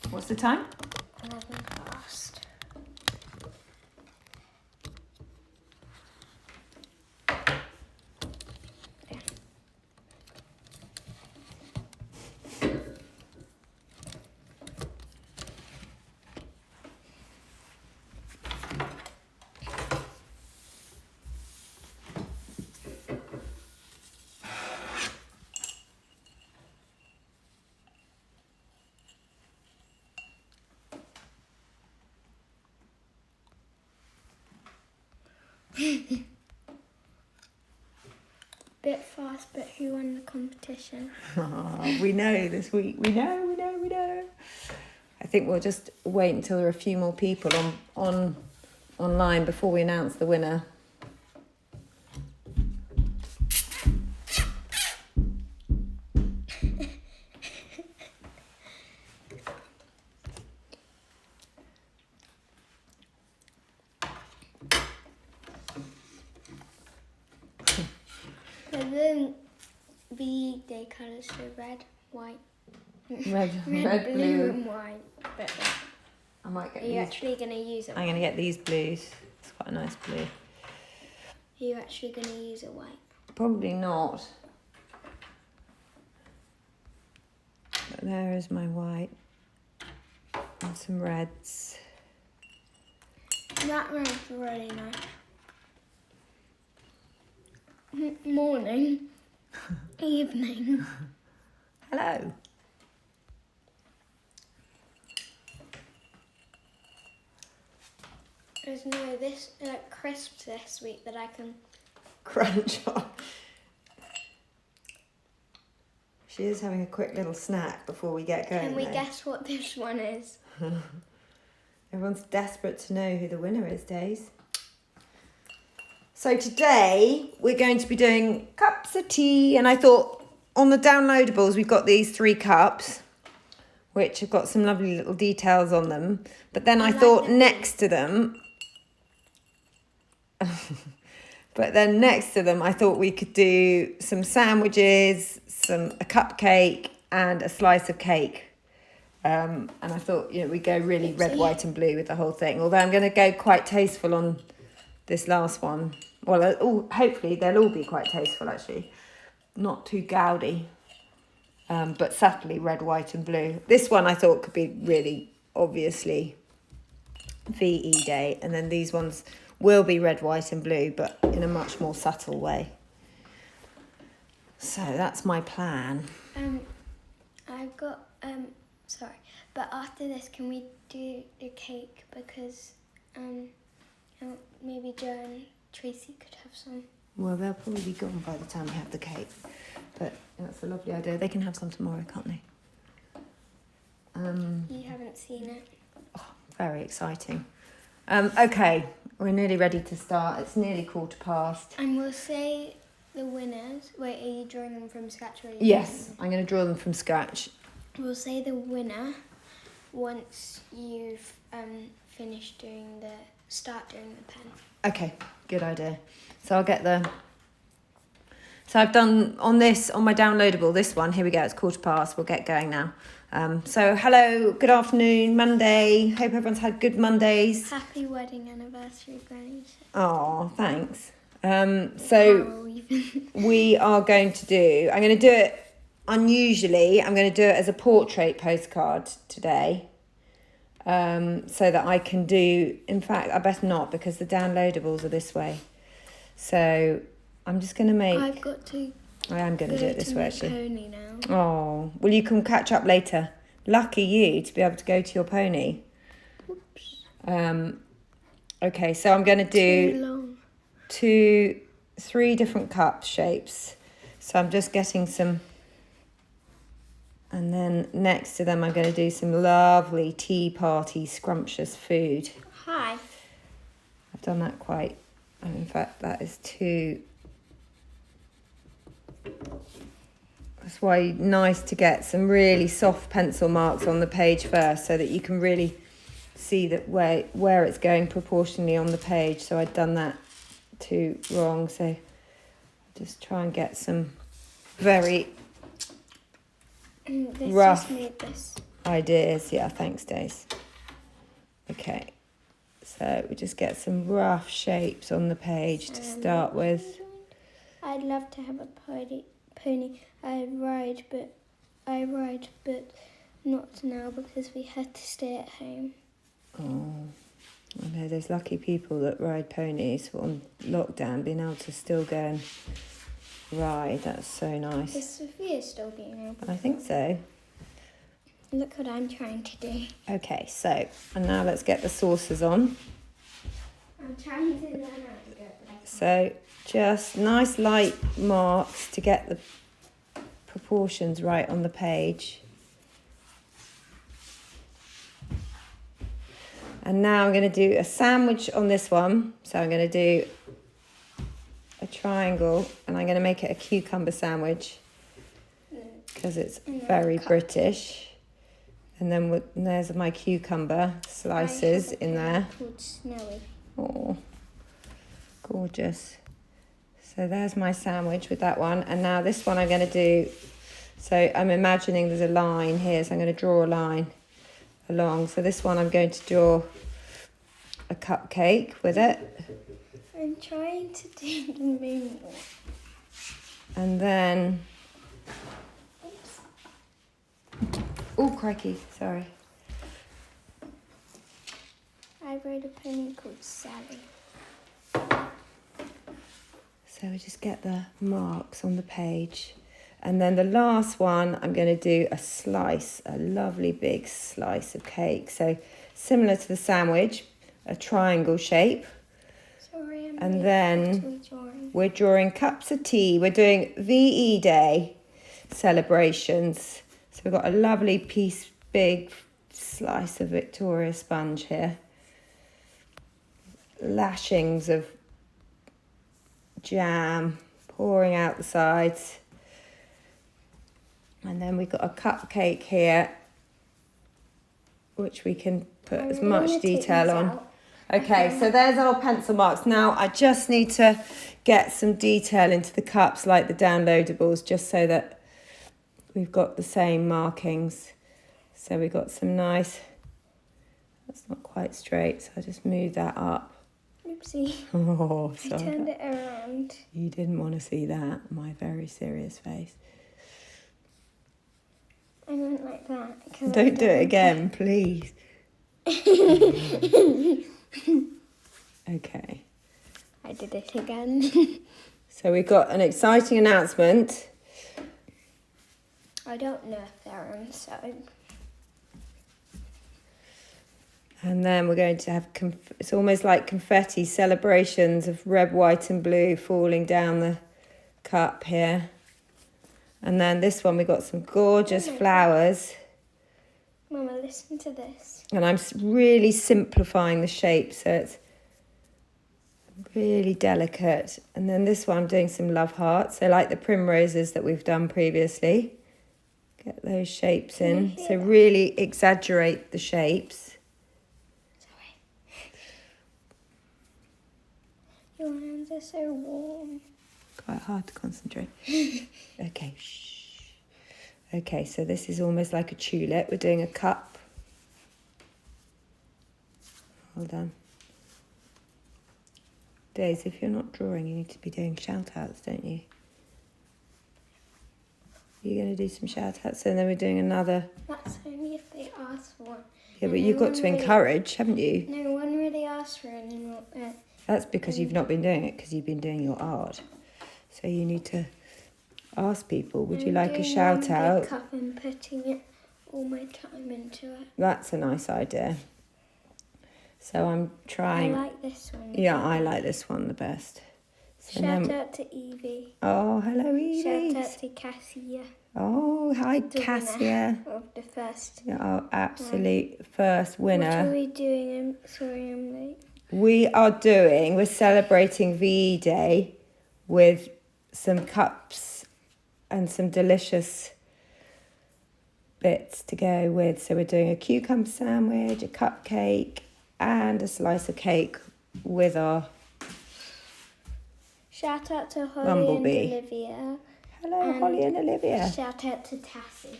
What's the time? 11 past. Bit fast, but who won the competition? We know this week. We know. I think we'll just wait until there are a few more people online before we announce the winner. But then the day colours are red, white. Red, blue and white. But I might get are you actually going to use it? I'm going to get these blues. It's quite a nice blue. Are you actually going to use a white? Probably not. But there is my white. And some reds. That red's really nice. Morning. Evening. Hello. There's this crisps this week that I can Crunch on. She is having a quick little snack before we get going. Can we though. guess what this one is? Everyone's desperate to know who the winner is, Days. So today we're going to be doing cups of tea, and I thought on the downloadables we've got these 3 cups, which have got some lovely little details on them. But then I thought next to them, I thought we could do some sandwiches, a cupcake, and a slice of cake. And I thought, we go really red, white, and blue with the whole thing. Although I'm going to go quite tasteful on this last one. Well, hopefully they'll all be quite tasteful, actually. Not too gaudy, but subtly red, white, and blue. This one I thought could be really obviously VE Day, and then these ones will be red, white, and blue, but in a much more subtle way. So that's my plan. I've got sorry, but after this, can we do the cake because maybe Joe and Tracy could have some. Well, they'll probably be gone by the time we have the cake, but that's a lovely idea. They can have some tomorrow, can't they? You haven't seen it. Oh, very exciting. Okay, we're nearly ready to start. It's nearly past. And we'll say the winners. Wait, are you drawing them from scratch? Or Yes, I'm going to draw them from scratch. We'll say the winner once you've finished doing the pen. Okay, good idea. So I'll get So I've done on my downloadable, this one. Here we go, it's past. We'll get going now. So hello, good afternoon, Monday. Hope everyone's had good Mondays. Happy wedding anniversary, Granny. Oh, thanks. We are going to do, I'm going to do it unusually. I'm going to do it as a portrait postcard today. So that I can do, in fact, I better not because the downloadables are this way. So I'm just going to make... I am going to do it this way, actually. Pony now. Oh, well, you can catch up later. Lucky you to be able to go to your pony. Oops. Okay, so I'm going to do 3 different cup shapes. So I'm just getting some... And then next to them, I'm going to do some lovely tea party scrumptious food. Hi. I've done that quite... In fact, that is too... That's why nice to get some really soft pencil marks on the page first so that you can really see that where it's going proportionally on the page. So I'd done that too wrong. So just try and get some very rough. Just made this. ideas. Yeah, thanks, Dace. Okay, so we just get some rough shapes on the page to start with. I'd love to have a pony. I ride, but not now because we had to stay at home. Oh, I know those lucky people that ride ponies on lockdown, being able to still go and ride. That's so nice. Is Sophia still being able to? I think so. Look what I'm trying to do. Okay, so, and now let's get the saucers on. I'm trying to learn how to do it. So, just nice light marks to get the proportions right on the page. And now I'm going to do a sandwich on this one. So I'm going to do a triangle and I'm going to make it a cucumber sandwich because it's very British. And then and there's my cucumber slices in there. Called Snowy. Oh, gorgeous. So there's my sandwich with that one. And now this one I'm going to do, so I'm imagining there's a line here. So I'm going to draw a line along. So this one I'm going to draw a cupcake with it. I'm trying to do the moonwalk. And then, oh crikey, sorry. I rode a pony called Sally. So we just get the marks on the page. And then the last one, I'm going to do a slice, a lovely big slice of cake. So similar to the sandwich, a triangle shape. Sorry, And then we're drawing cups of tea. We're doing VE Day celebrations. So we've got a lovely piece, big slice of Victoria sponge here. Lashings of jam pouring out the sides. And then we've got a cupcake here, which we can put as much detail on. Okay, so there's our pencil marks. Now I just need to get some detail into the cups like the downloadables, just so that we've got the same markings. So we've got some nice, that's not quite straight, so I'll just move that up. Oopsie. Oh, I sorry. turned it around. You didn't want to see that, my very serious face. I went like that. Don't do it again, please. Okay. I did it again. So we've got an exciting announcement. I don't know if they're inside. And then we're going to have, it's almost like confetti celebrations of red, white and blue falling down the cup here. And then this one, we've got some gorgeous flowers. Mama, listen to this. And I'm really simplifying the shape so it's really delicate. And then this one, I'm doing some love hearts. So like the primroses that we've done previously. Get those shapes in. So really exaggerate the shapes. Sorry. Your hands are so warm. Quite hard to concentrate. Okay, shh. Okay, so this is almost like a tulip. We're doing a cup. Hold on. Days, if you're not drawing, you need to be doing shout-outs, don't you? You're going to do some shout-outs, and then we're doing another. That's only if they ask for one. Yeah, but you've got to encourage, haven't you? No one really asked for it. That's because you've not been doing it, because you've been doing your art. So you need to ask people, would you like a shout out? Cup and putting it all my time into it. That's a nice idea. So I'm trying. I like this one. Yeah, I like this one the best. So shout out to Evie. Oh, hello Evie. Shout out to Cassia. Oh, hi Cassia. Of the first. Our absolute first winner. What are we doing? Sorry, I'm late. We're celebrating VE Day with some cups and some delicious bits to go with. So we're doing a cucumber sandwich, a cupcake, and a slice of cake with our shout out to Holly Bumblebee. and Olivia. Hello, Holly and Olivia. Shout out to Tassie.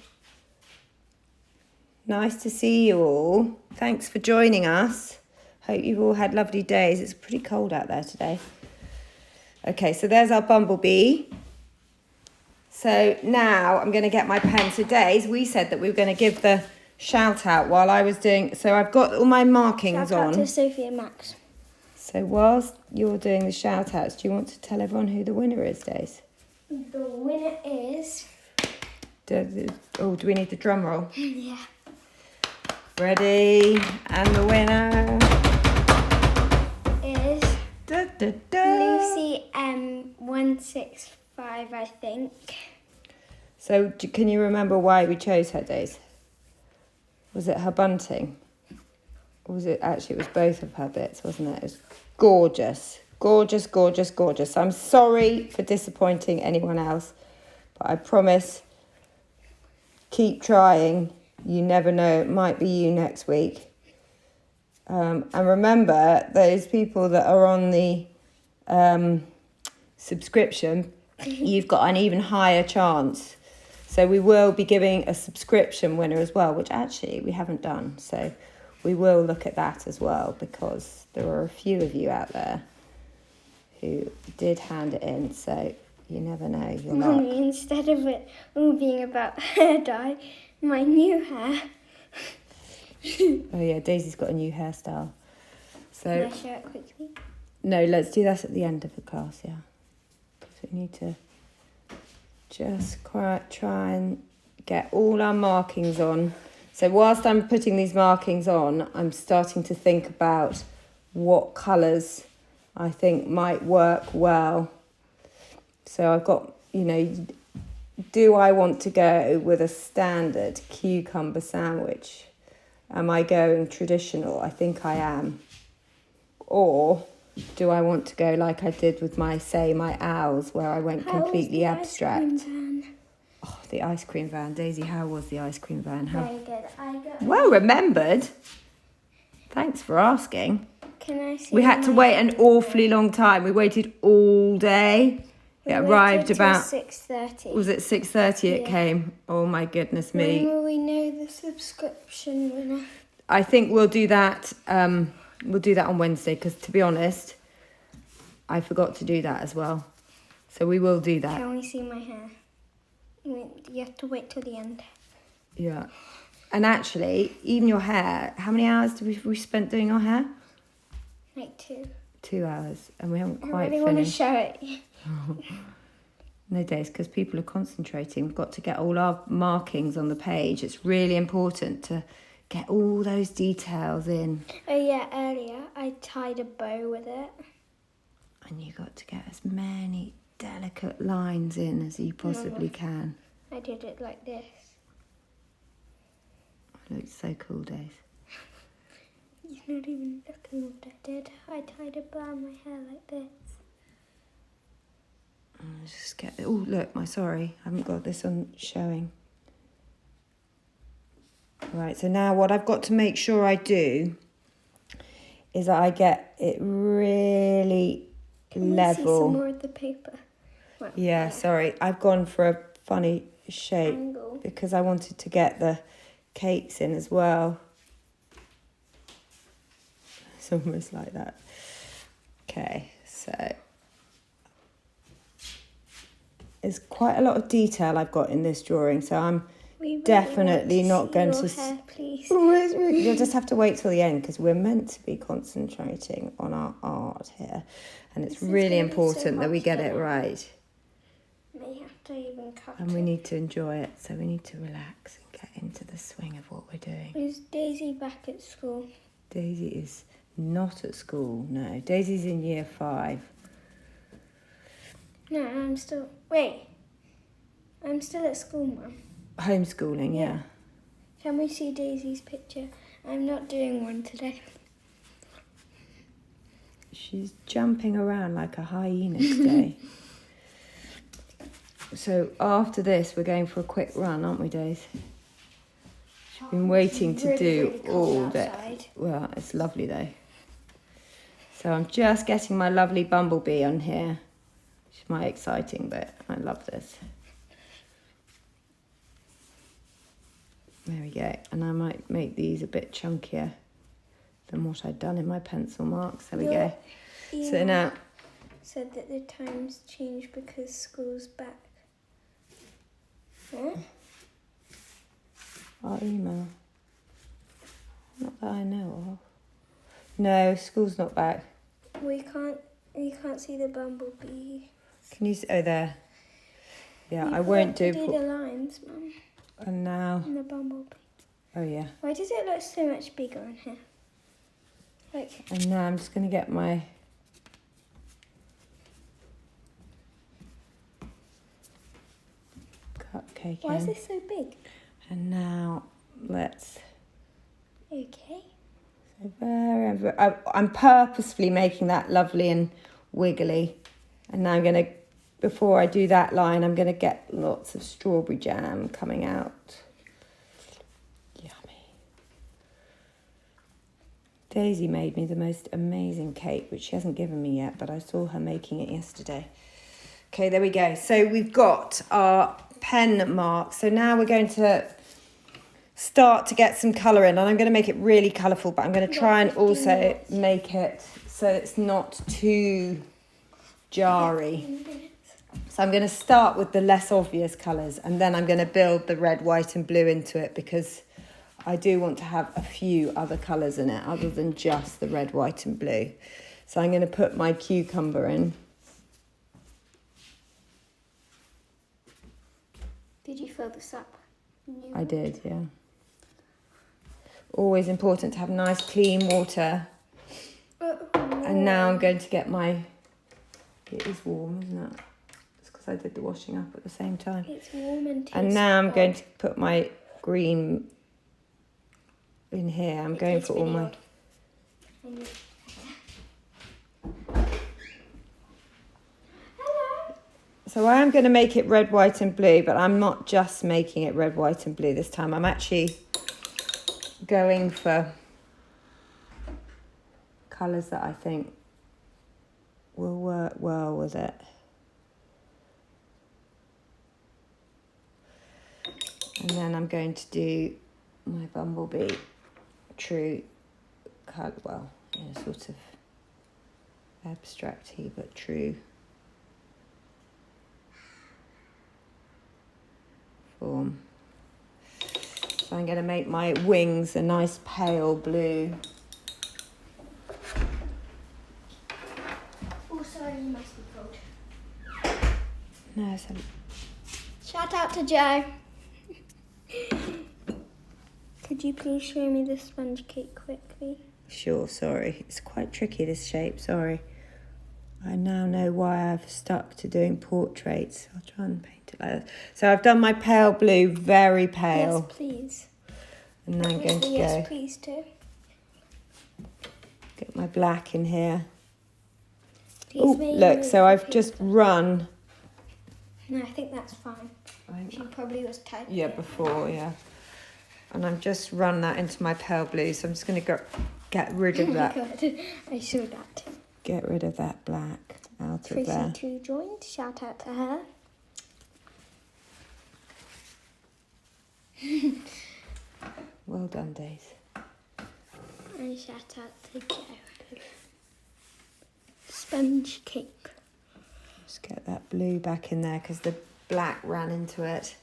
Nice to see you all. Thanks for joining us. Hope you've all had lovely days. It's pretty cold out there today. Okay, so there's our bumblebee. So now I'm going to get my pen. So Days, we said that we were going to give the shout out while I was doing... So I've got all my markings Shout out on. to Sophie and Max. So whilst you're doing the shout outs, do you want to tell everyone who the winner is, Days? The winner is... Do we need the drum roll? Yeah. Ready? And the winner Is... Lucy M165, I think. So can you remember why we chose her, Days? Was it her bunting? Or was it actually, it was both of her bits, wasn't it? It was gorgeous. Gorgeous, gorgeous, gorgeous. I'm sorry for disappointing anyone else, but I promise, keep trying. You never know, it might be you next week. And remember, those people that are on the subscription, you've got an even higher chance. So we will be giving a subscription winner as well, which actually we haven't done. So we will look at that as well, because there are a few of you out there who did hand it in. So you never know. Your luck. Mummy, instead of it all being about hair dye, my new hair. Oh yeah, Daisy's got a new hairstyle. So Can I show it quickly? no, let's do that at the end of the class, yeah. Because we need to just try and get all our markings on. So whilst I'm putting these markings on, I'm starting to think about what colours I think might work well. So I've got, do I want to go with a standard cucumber sandwich? Am I going traditional? I think I am. Or do I want to go like I did with my owls, where I went completely abstract? Oh, the ice cream van. Daisy, how was the ice cream van? Very good. Well remembered. Thanks for asking. Can I see? We had to wait an awfully long time. We waited all day. It arrived about 6:30. Was it 6:30 it came? Oh my goodness me. When will we know the subscription winner? I think we'll do that. We'll do that on Wednesday, because to be honest, I forgot to do that as well. So we will do that. Can we see my hair? You have to wait till the end. Yeah. And actually, even your hair, how many hours did we spent doing our hair? Like 2. 2 hours, and we haven't I quite really want to finished. show it. No, Days, because people are concentrating. We've got to get all our markings on the page. It's really important to get all those details in. Oh yeah, earlier I tied a bow with it. And you got to get as many delicate lines in as you possibly can. I did it like this. It looks so cool, Days. You're not even looking what I did. I tied a bow on my hair like this. Just get... Oh, look, I haven't got this on showing. Right, so now what I've got to make sure I do is that I get it really level. Can we see some more of the paper? Well, yeah, sorry. I've gone for a funny shape angle. because I wanted to get the cakes in as well. It's almost like that. Okay, so there's quite a lot of detail I've got in this drawing, so I'm definitely not going to... Hair, please. You'll just have to wait till the end, because we're meant to be concentrating on our art here, and it's really important that we get it right. May have to even cut And we need to enjoy it, so we need to relax and get into the swing of what we're doing. Is Daisy back at school? Daisy is not at school, no. Daisy's in year 5. No, I'm still... Wait. I'm still at school, Mum. Homeschooling, yeah. Can we see Daisy's picture? I'm not doing one today. She's jumping around like a hyena today. So after this, we're going for a quick run, aren't we, Daisy? She's been waiting to do all day. Well, it's lovely though. So I'm just getting my lovely bumblebee on here. It's my exciting bit. I love this. There we go. And I might make these a bit chunkier than what I'd done in my pencil marks. There we go. So now... said that the times changed because school's back. Huh? Our email. Not that I know of. No, school's not back. We can't see the bumblebee. Can you see? Oh, there. Yeah, I won't do the lines, Mum. And now... And the bumblebee. Oh, yeah. Why does it look so much bigger in here? Like... And now I'm just going to get my... cupcake Why in. is this so big? And now let's... Okay. So I'm purposefully making that lovely and wiggly. And now I'm going to, before I do that line, I'm going to get lots of strawberry jam coming out. Yummy. Daisy made me the most amazing cake, which she hasn't given me yet, but I saw her making it yesterday. Okay, there we go. So we've got our pen mark. So now we're going to start to get some colour in, and I'm going to make it really colourful, but I'm going to try and also make it so it's not too jarry. So I'm going to start with the less obvious colours, and then I'm going to build the red, white and blue into it, because I do want to have a few other colours in it other than just the red, white and blue. So I'm going to put my cucumber in. Did you fill this up? I did, yeah. Always important to have nice clean water. And now I'm going to get my... It is warm, isn't it? It's because I did the washing up at the same time. It's warm and And now I'm going to put my green in here. I'm going for all my... So I am going to make it red, white and blue, but I'm not just making it red, white and blue this time. I'm actually going for colours that I think will work well with it. And then I'm going to do my bumblebee true colour, well, in a sort of abstract-y but true form. So I'm going to make my wings a nice pale blue. Oh, sorry, you must be cold. No, it's Shout out to Joe. Could you please show me the sponge cake quickly? Sure, sorry. It's quite tricky, this shape, sorry. I now know why I've stuck to doing portraits. I'll try and paint it like that. So I've done my pale blue, very pale. Yes, please. And then I'm going to Yes, go please do. get my black in here. Please Oh, make look, me so I've paper. just run. No, I think that's fine. She probably was typing. Yeah, before, yeah. And I've just run that into my pale blue, so I'm just going to get rid of that. Oh my God, I saw that. Get rid of that black out of there. Tracy 2 joined. Shout out to her. Well done, Days. And shout out to Joe. Sponge cake. Just get that blue back in there because the black ran into it.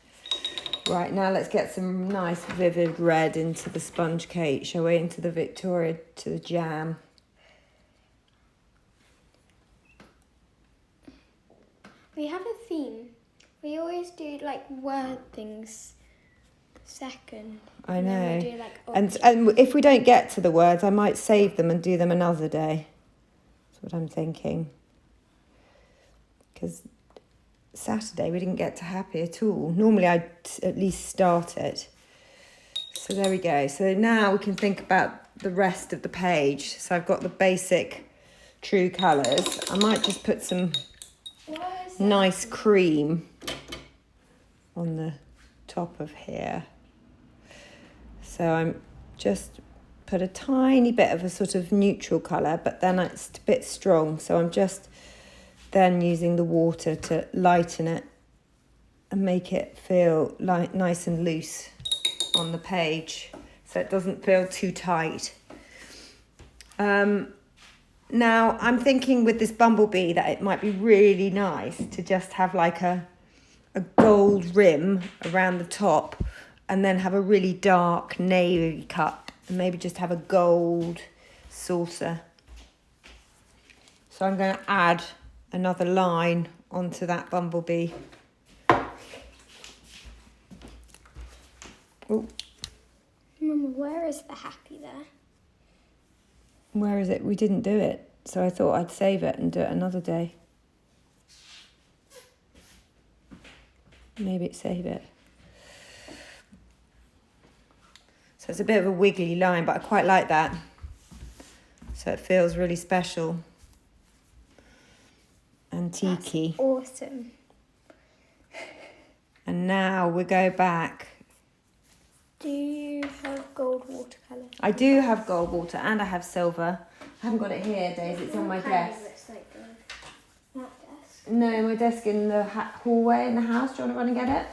Right, now let's get some nice vivid red into the sponge cake, shall we? Into the Victoria, to the jam. We have a theme. We always do like word things second. I and then know. we do, like, And if we don't get to the words, I might save them and do them another day. That's what I'm thinking. Because Saturday we didn't get to happy at all. Normally I'd at least start it. So there we go. So now we can think about the rest of the page. So I've got the basic true colours. I might just put some nice cream on the top of here. So I'm just put a tiny bit of a sort of neutral colour, but then it's a bit strong. So I'm just then using the water to lighten it and make it feel like nice and loose. on the page so it doesn't feel too tight. Now, I'm thinking with this bumblebee that it might be really nice to just have like a gold rim around the top and then have a really dark navy cup and maybe just have a gold saucer. So I'm going to add another line onto that bumblebee. Oh, Mama, where is the happy there? where is it? We didn't do it, so I thought I'd save it and do it another day. Maybe save it. So it's a bit of a wiggly line, but I quite like that. So it feels really special. Antique-y. That's awesome. And now we go back. Do you have gold watercolour? I do have gold water and I have silver. I haven't got it here, Daisy. It's on my desk. Looks like that desk. No, my desk in the hallway in the house. Do you want to run and get it?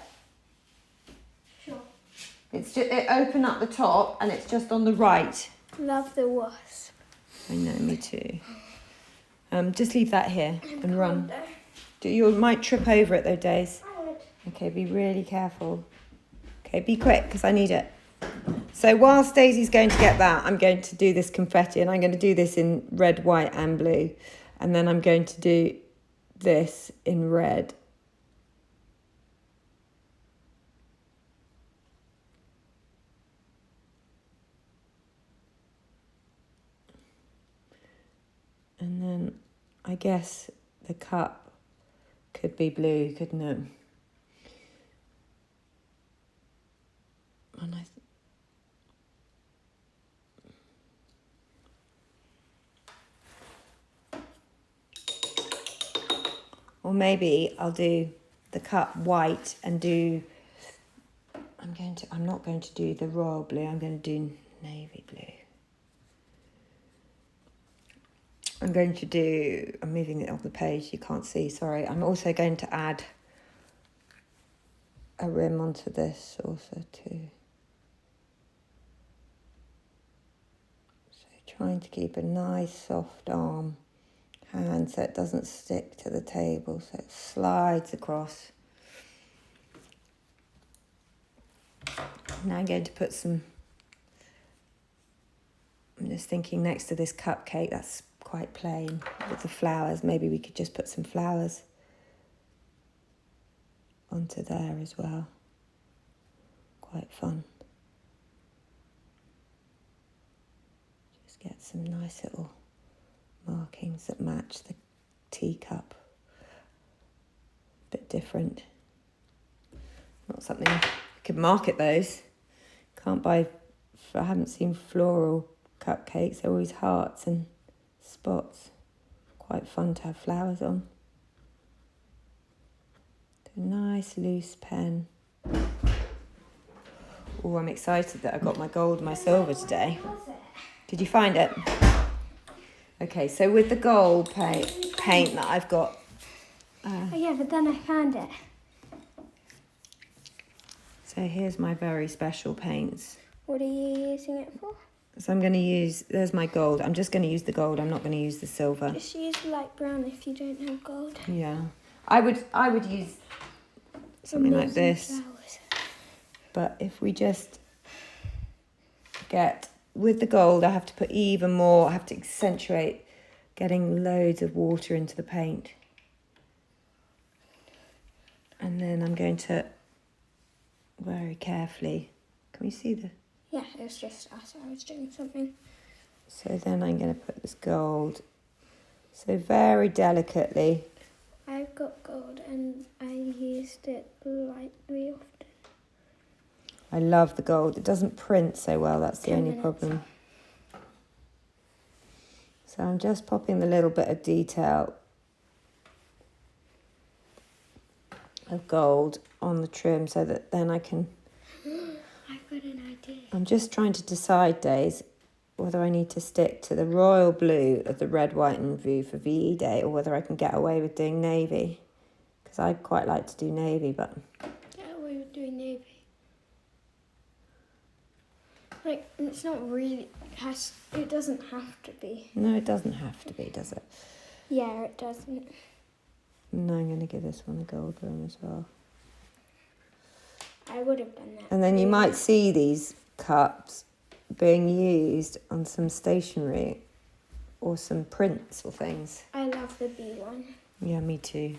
Sure. It's just it open up the top and it's just on the right. Love the wasp. I know, me too. Just leave that here and run. Condo. You might trip over it though, Days. I would. Okay, be really careful. Okay, be quick because I need it. So whilst Daisy's going to get that, I'm going to do this confetti, and I'm going to do this in red, white and blue. And then I'm going to do this in red. And then I guess the cup could be blue, couldn't it? And or maybe I'll do the cup white and do. I'm not going to do the royal blue. I'm going to do navy blue. I'm moving it off the page. You can't see. Sorry. I'm also going to add a rim onto this also too. Trying to keep a nice soft hand so it doesn't stick to the table, so it slides across. Now I'm going to put I'm just thinking next to this cupcake, that's quite plain with the flowers. Maybe we could just put some flowers onto there as well. Quite fun. Get some nice little markings that match the teacup. A bit different. Not something I could market those. Can't buy. I haven't seen floral cupcakes. They're always hearts and spots. Quite fun to have flowers on. A nice loose pen. Oh, I'm excited that I got my gold and my silver today. Did you find it? Okay, so with the gold paint that I've got. Oh yeah, but then I found it. So here's my very special paints. What are you using it for? So I'm going to use, there's my gold. I'm just going to use the gold. I'm not going to use the silver. Just use light brown if you don't have gold. Yeah. I would use something like this. Flowers. But if we just get, with the gold, I have to put even more. I have to accentuate getting loads of water into the paint. And then I'm going to very carefully, can we see the? Yeah, it was just us. I was doing something. So then I'm going to put this gold. So very delicately. I've got gold and I used it lightly often. I love the gold. It doesn't print so well. That's the 10 only minutes. problem. So I'm just popping a little bit of detail of gold on the trim so that then I can... I've got an idea. I'm just trying to decide, Days, whether I need to stick to the royal blue of the red, white and blue for VE Day or whether I can get away with doing navy. Because I'd quite like to do navy, but... Yeah, we were doing navy. Like, it's not really, it doesn't have to be. No, it doesn't have to be, does it? Yeah, it doesn't. No, I'm going to give this one a gold one as well. I would have done that. And then you might see these cups being used on some stationery or some prints or things. I love the bee one. Yeah, me too.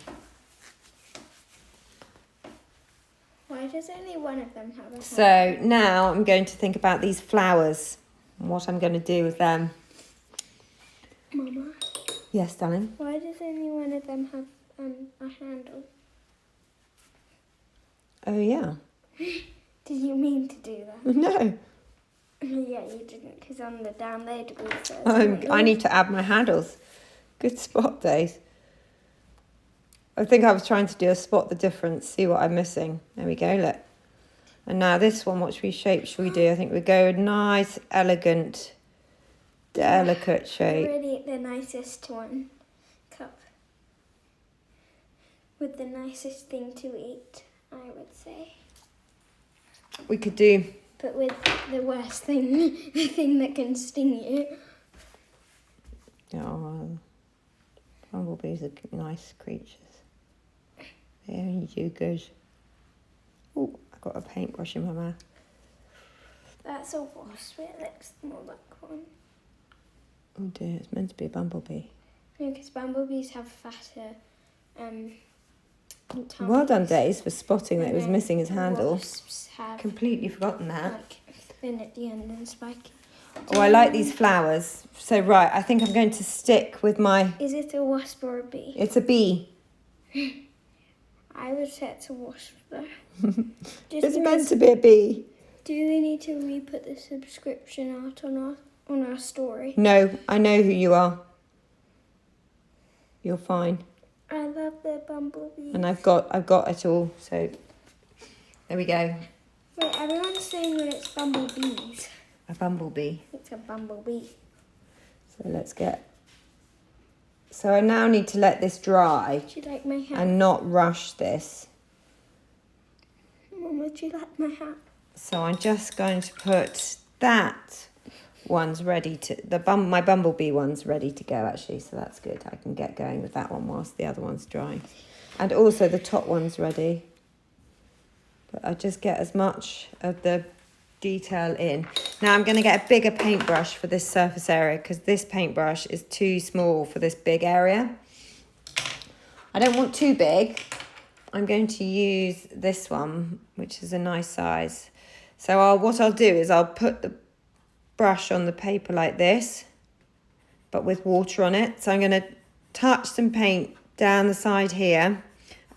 Why does only one of them have a hand? So now I'm going to think about these flowers and what I'm going to do with them. Mama, Yes, darling? why does only one of them have a handle? Oh, yeah. Did you mean to do that? No. Yeah, you didn't, because on the downloadable I need to add my handles. Good spot, Days. I think I was trying to do a spot the difference, see what I'm missing. There we go, look. And now this one, what shape should we do? I think we go a nice, elegant, delicate shape. Really the nicest one. Cup. With the nicest thing to eat, I would say. We could do... But with the worst thing, the thing that can sting you. Oh, bumblebees are nice creatures. Very you good. Oh, I got a paintbrush in my mouth. That's a wasp. It looks more like one. Oh dear, it's meant to be a bumblebee. Because bumblebees have fatter tongues. Well done, Days, for spotting that it was And missing his handle. Wasps have Completely forgotten that. like thin at the end and spiky. Oh, I like these flowers. So, right, I think I'm going to stick with my... Is it a wasp or a bee? It's a bee. I would say it's a wasp though. It's meant to be a bee. Do we need to re-put the subscription out on our story? No, I know who you are. You're fine. I love the bumblebees. And I've got it all. So, there we go. Wait, everyone's saying that it's bumblebees. A bumblebee. It's a bumblebee. So let's get... So I now need to let this dry Do you like my hat? and not rush this. Mum, would you like my hat? So I'm just going to put that one's ready to... my bumblebee one's ready to go, actually. So that's good. I can get going with that one whilst the other one's drying. And also the top one's ready. But I just get as much of the detail in. Now I'm going to get a bigger paintbrush for this surface area because this paintbrush is too small for this big area. I don't want too big. I'm going to use this one, which is a nice size. So what I'll do is I'll put the brush on the paper like this, but with water on it. So I'm going to touch some paint down the side here,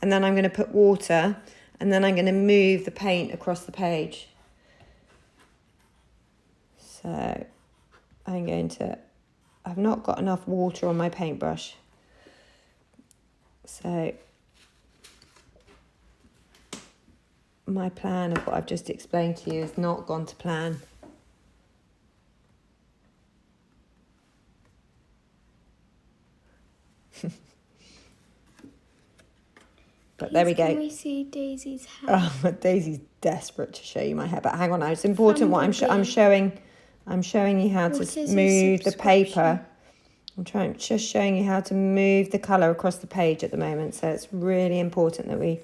and then I'm going to put water, and then I'm going to move the paint across the page. So I've not got enough water on my paintbrush. So my plan of what I've just explained to you has not gone to plan. But there we go. Can we see Daisy's hair? Oh, Daisy's desperate to show you my hair. But hang on now, it's important what I'm showing. I'm showing you how to move the paper. I'm just showing you how to move the colour across the page at the moment. So it's really important that we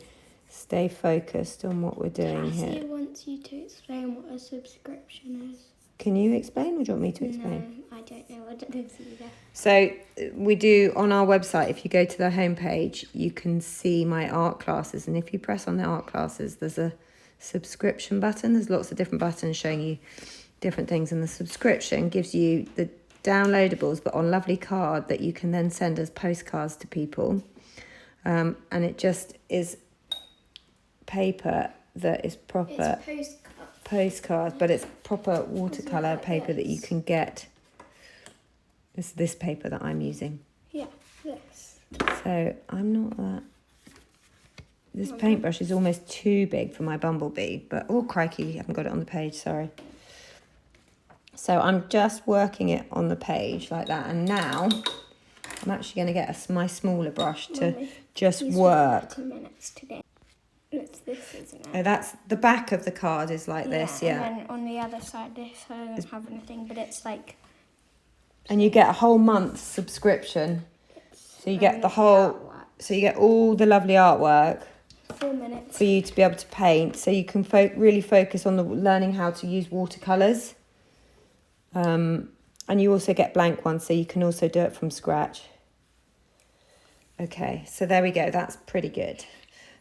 stay focused on what we're doing here. Cassie wants you to explain what a subscription is. Can you explain, or do you want me to explain? No, I don't know what it is either. So we do on our website, if you go to the homepage, you can see my art classes. And if you press on the art classes, there's a subscription button. There's lots of different buttons showing you different things. And the subscription gives you the downloadables, but on lovely card that you can then send as postcards to people. And it just is paper that is proper. It's postcard, but it's proper watercolour paper that you can get. It's this paper that I'm using. Yeah, this. So I'm not that... This paintbrush is almost too big for my bumblebee, but oh crikey, I haven't got it on the page, sorry. So I'm just working it on the page like that, and now I'm actually going to get my smaller brush to just work. 30 minutes today. It's this, isn't it? Oh, that's the back of the card is like this, yeah. And then on the other side. This I don't have anything, but it's like. And you get a whole month's subscription. So you get the whole. So you get all the lovely artwork. 4 minutes. For you to be able to paint, so you can really focus on learning how to use watercolours. And you also get blank ones, so you can also do it from scratch. Okay, so there we go. That's pretty good.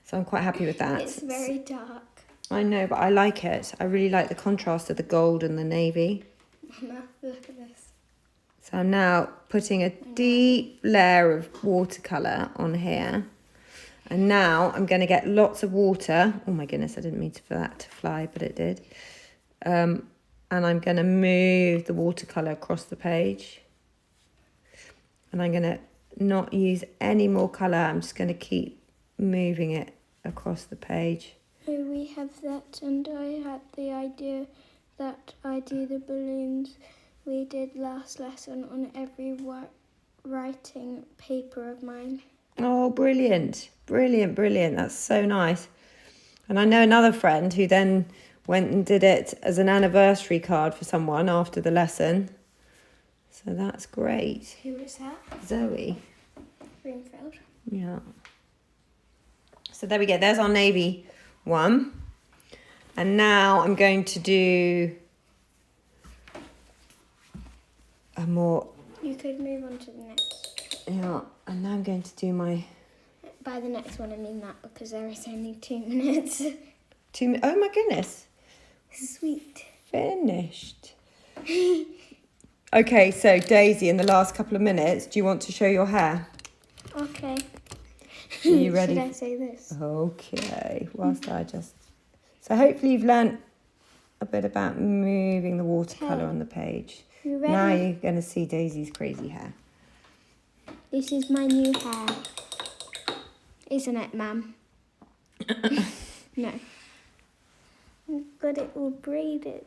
So I'm quite happy with that. It's very dark. I know, but I like it. I really like the contrast of the gold and the navy. Mama, look at this. So I'm now putting a deep layer of watercolour on here. And now I'm going to get lots of water. Oh my goodness, I didn't mean for that to fly, but it did. And I'm going to move the watercolour across the page. And I'm going to not use any more colour. I'm just going to keep moving it across the page. Here we have that, and I had the idea that I do the balloons we did last lesson on every writing paper of mine. Oh, brilliant. Brilliant, brilliant. That's so nice. And I know another friend who then went and did it as an anniversary card for someone after the lesson. So that's great. Who was that? Zoe. Greenfield. Yeah. So there we go. There's our navy one. And now I'm going to do a more... You could move on to the next. Yeah. And now I'm going to do my... By the next one, I mean that because there is only 2 minutes. Oh my goodness. Sweet. Finished. Okay, so Daisy, in the last couple of minutes, do you want to show your hair? Okay. Are you ready? Should I say this? Okay, whilst I just... So hopefully you've learnt a bit about moving the watercolour on the page. You ready? Now you're going to see Daisy's crazy hair. This is my new hair. Isn't it, Mum? No. Got it all braided.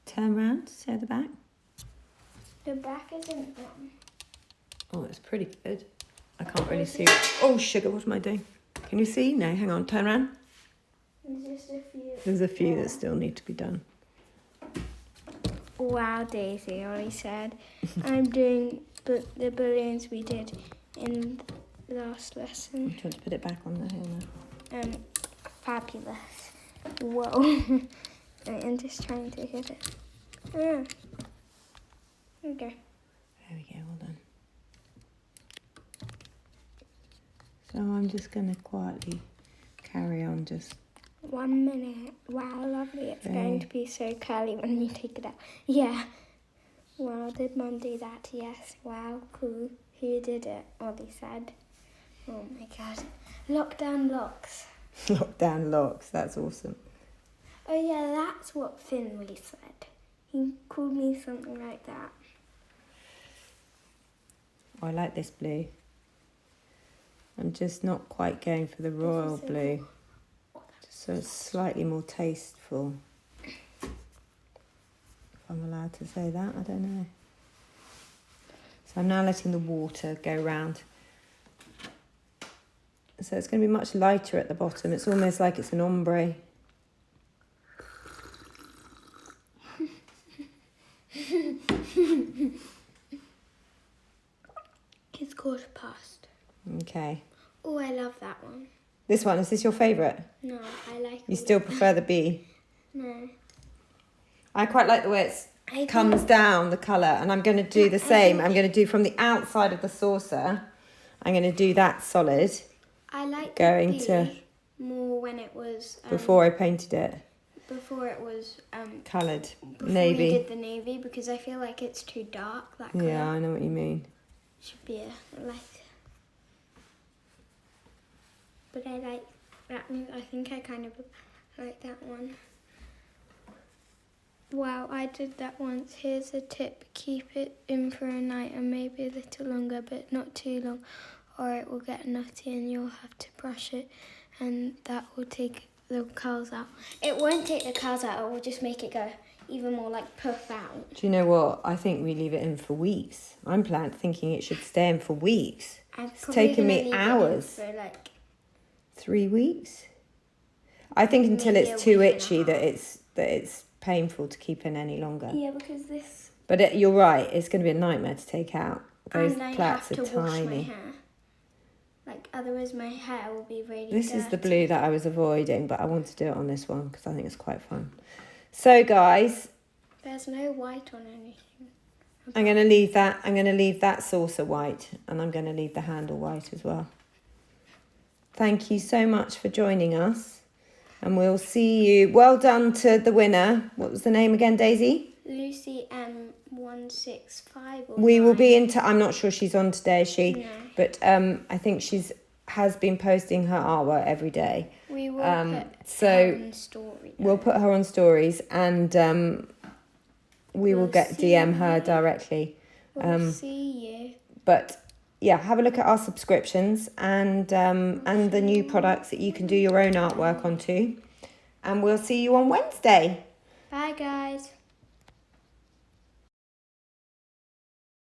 Turn round, show the back. The back isn't done. Oh, it's pretty good. I can't really see. Oh, sugar, what am I doing? Can you see? No, hang on, turn around. There's just a few. There's a few that still need to be done. Wow, Daisy, Ollie said. I'm doing the balloons we did in the last lesson. Do you want to put it back on the hair now? Fabulous. Whoa. I'm just trying to hit it. Okay. There we go, well done. So I'm just going to quietly carry on just... 1 minute. Wow, lovely. It's going to be so curly when you take it out. Yeah. Wow, did Mum do that? Yes. Wow, cool. Who did it? Ollie said. Oh my god. Lockdown locks. Lockdown locks, that's awesome. Oh yeah, that's what Finley said. He called me something like that. Oh, I like this blue. I'm just not quite going for the royal blue. So it's slightly more tasteful. If I'm allowed to say that, I don't know. So I'm now letting the water go round. So it's going to be much lighter at the bottom. It's almost like it's an ombre. It's 1:15. Okay. Oh, I love that one. This one, is this your favourite? No, I like You still prefer the bee? No. I quite like the way it comes down, the colour, and I'm going to do the same. I'm going to do from the outside of the saucer. I'm going to do that solid. I like going the bee to more when it was... before I painted it. Before it was... coloured. Before Navy. you did the navy, because I feel like it's too dark, that colour. Yeah, I know what you mean. Should be a light. But I like that one. I think I kind of like that one. Wow, I did that once. Here's a tip. Keep it in for a night and maybe a little longer, but not too long, or it will get nutty and you'll have to brush it, and that will take the curls out. It won't take the curls out, it will just make it go even more like puff out. Do you know what? I think we leave it in for weeks. I'm thinking it should stay in for weeks. It's taken me hours. For like 3 weeks? I think until it's too itchy that that it's painful to keep in any longer. Yeah, because this... But you're right, it's going to be a nightmare to take out. Those and I plaits have are to wash my tiny. hair. Like, otherwise my hair will be really This dirty. is the blue that I was avoiding, but I want to do it on this one because I think it's quite fun. So guys, There's no white on anything. I'm going to leave that. I'm going to leave that saucer white, and I'm going to leave the handle white as well. Thank you so much for joining us, and we'll see you. Well done to the winner. What was the name again, Daisy? Lucy M165. We will be I'm not sure she's on today, is she? No. But I think has been posting her artwork every day. We will put her on story. We'll put her on stories, and we will get DM her directly. We'll see you. But yeah, have a look at our subscriptions and the new products that you can do your own artwork onto. And we'll see you on Wednesday. Bye, guys.